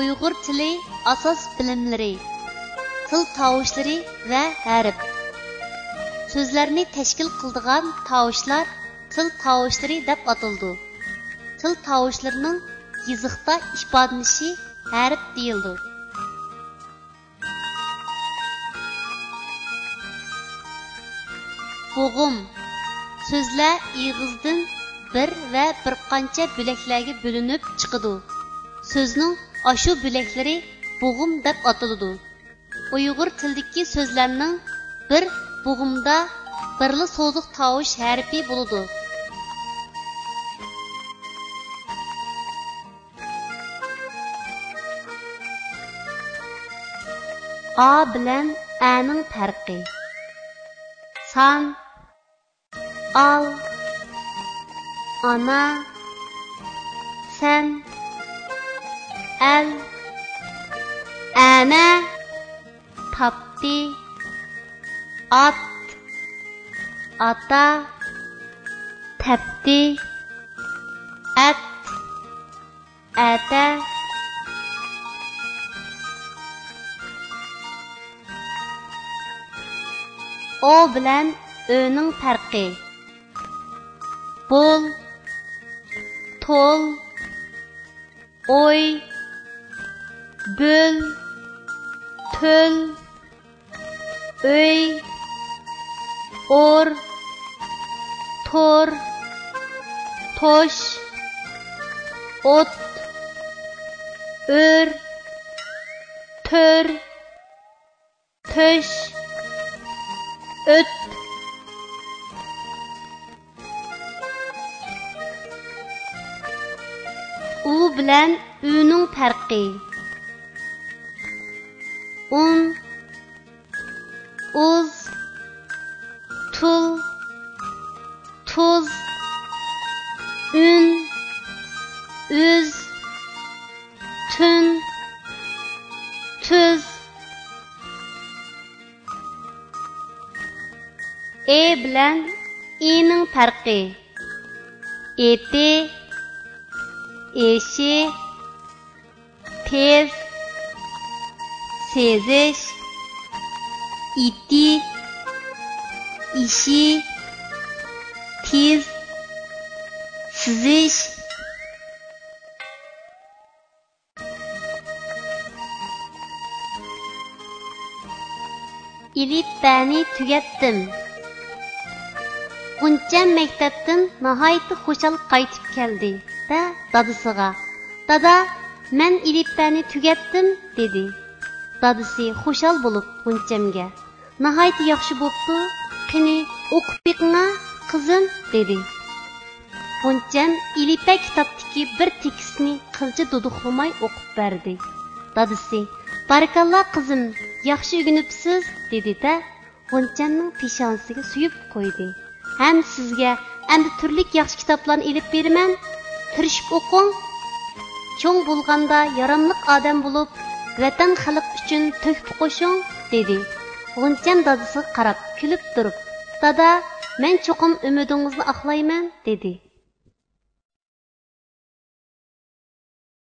Uyg'ur tili asos bilimlari, til tavushlari va harf. So'zlarni tashkil qiladigan tavushlar til tavushlari deb ataldi. Til tavushlarining yiziqda ifodalanishi harf deyildi. Bo'g'im so'zlar ig'izdan bir va bir qancha bo'laklarga bo'linib chiqadi. So'zning ashu bo'laklari bo'g'im deb ataladi. Uyg'ur tilidagi so'zlarning bir bo'g'imda birli so'ziq tavush harfi bo'ladi. A bilan A'ning farqi. San, al, ana, sen, el, ana, tapti, at, ata, tepti, et, ete, O bilan Ö'ning farqi. Bol, tol, oy, böl, töl, öy, or, tor, toş, ot, ör, tör, töş, öt. U bilan Ü'ning farqi. Un, uz, tul, tuz, ün, üz, tün, tüz. E bilan İ'ning farqi. Eti, eşi, tez, sezish, iti, ishi, tiz, sizish. İlip bani tugatdim. G'uncham maktabdan nihoyatda xushal qaytib keldi da dadasiga. Dada, men ilipbani tugatdim dedi. Dadasi xushal bo'lib G'unchamga. Nihoyatda yaxshi bo'pti. Qani o'qib beqing'a, qizim dedi. G'uncham ilipba kitobdagi bir tekstni qilcha duduqlamay o'qib berdi. Dadasi, barakalloh qizim, yaxshi o'rganibsiz dedi-da, G'unchamning peshonasiga suyib qo'ydi. Hem sizge endi turlik yaxshi kitaplarni ilib beraman. Tirishib o'qing. Cho'ng bo'lganda yaramliq odam bo'lib, vatan xalq uchun to'kib qo'shing dedi. G'uncham dadasiga qarab kulib turib, "Dada, men cho'qim umidingizni oqlayman" dedi.